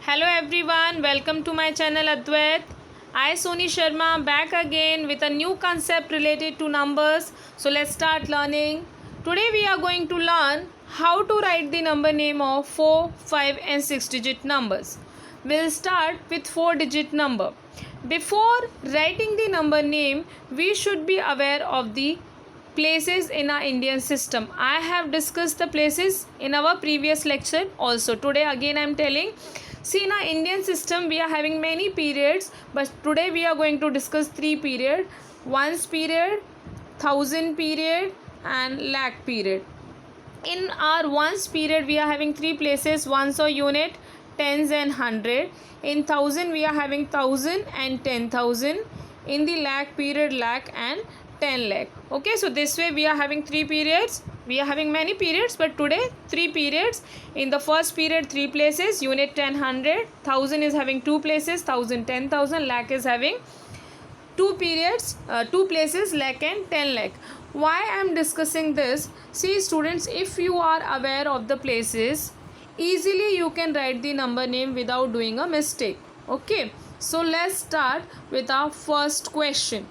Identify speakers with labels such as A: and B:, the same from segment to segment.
A: Hello everyone, welcome to my channel Advait. I Soni Sharma back again with a new concept related to numbers. So let's start learning. Today we are going to learn how to write the number name of 4, 5 and 6 digit numbers. We'll start with 4 digit number. Before writing the number name, we should be aware of the places in our Indian system. I have discussed the places in our previous lecture also. Today again I am telling. See, in our Indian system we are having many periods, but today we are going to discuss 3 period: ones period, thousand period and lakh period. In our ones period we are having 3 places: ones or unit, tens and hundred. In thousand we are having thousand and 10,000. In the lakh period, lakh and 10 lakh. Okay, so this way we are having 3 periods. We are having many periods, but today 3 periods. In the first period 3 places: unit, 10, 100. Thousand is having 2 places: thousand, 10,000. Lakh is having 2 periods, 2 places: lakh and 10 lakh. Why I am discussing this? See students, if you are aware of the places, easily you can write the number name without doing a mistake. Okay, so let's start with our first question.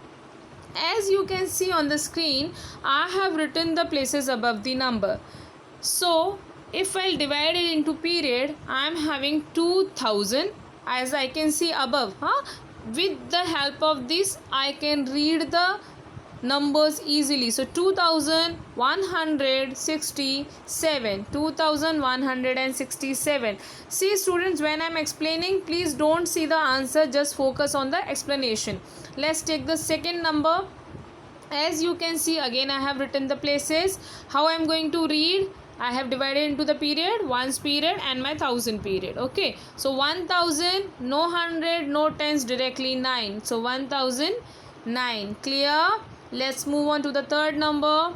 A: As you can see on the screen, I have written the places above the number. So if I'll divide it into period, I am having 2000, as I can see above. With the help of this I can read the numbers easily. So 2167, 2167. See students, when I am explaining, please don't see the answer, just focus on the explanation. Let's take the second number. As you can see, again I have written the places. How I am going to read? I have divided into the period, ones period and my thousand period. Okay, so 1000, no 100, no tens, directly 9. So 1009. Clear? Let's move on to the third number.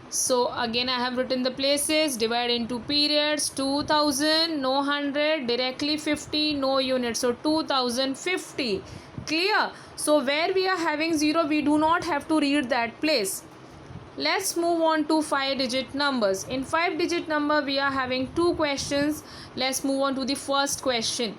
A: So again I have written the places, divide into periods, 2000, no 100, directly 50, no units. So 2050. Clear? So where we are having 0, we do not have to read that place. Let's move on to 5 digit numbers. In 5 digit number we are having 2 questions. Let's move on to the first question.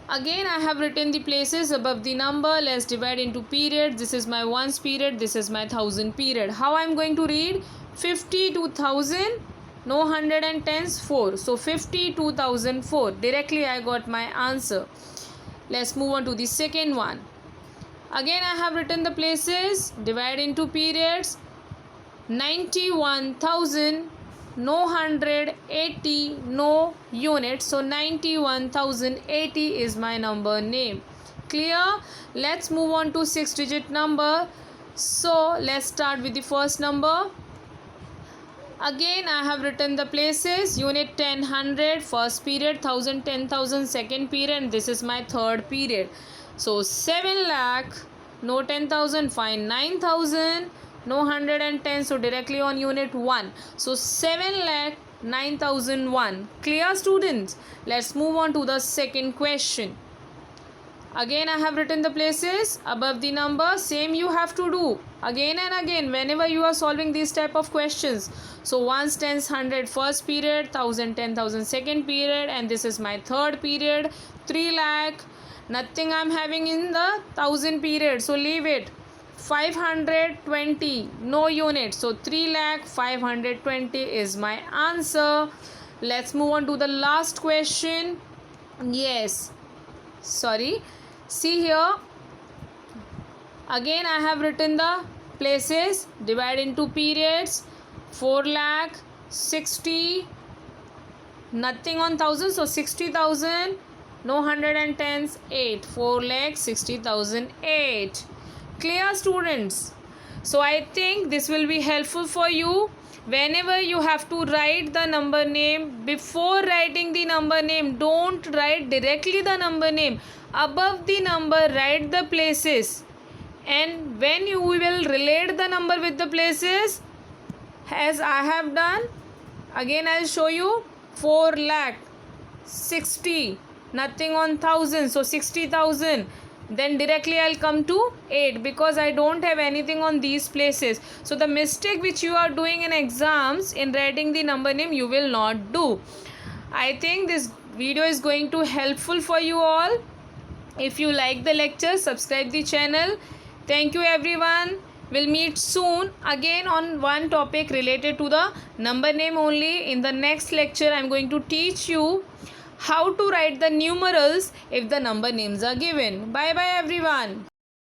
A: Again I have written the places above the number. Let's divide into period. This is my ones period, this is my thousand period. How I am going to read? 50 to 1000, no 110s, 4. So 50 2004. Directly I got my answer. Let's move on to the second one. Again I have written the places, divide into periods, 91,000, no 180, no units. So 91,080 is my number name. Clear? Let's move on to 6 digit number. So let's start with the first number. Again I have written the places, unit, 10, 100, first period, 1000, 10,000, second period, and this is my third period. So 7 lakh, no 10,000, fine, 9,000, no 110, so directly on unit 1. So 7 lakh 9001. Clear students? Let's move on to the second question. Again I have written the places above the number. Same you have to do again and again whenever you are solving these type of questions. So ones, tens, 100 first period, 1000, 10,000 second period, and this is my third period. 3 lakh, nothing I am having in the thousand period, so leave it. 520, no unit, so 3 lakh 520 is my answer. Let's move on to the last question. Yes, sorry, see here, again I have written the places, divide into periods, 4 lakh 60, nothing on thousand, so 60,000, no 110s, 8, 4 lakh 60,000, 8. Clear students? So I think this will be helpful for you. Whenever you have to write the number name, before writing the number name, don't write directly the number name. Above the number write the places, and when you will relate the number with the places, as I have done, again I will show you. 4 lakh 60, nothing on 1000, so 60,000. Then directly I'll come to 8 because I don't have anything on these places. So the mistake which you are doing in exams in writing the number name, you will not do. I think this video is going to helpful for you all. If you like the lecture, subscribe the channel. Thank you everyone. We'll meet soon again on one topic related to the number name only. In the next lecture, I'm going to teach you how to write the numerals if the number names are given. Bye bye everyone.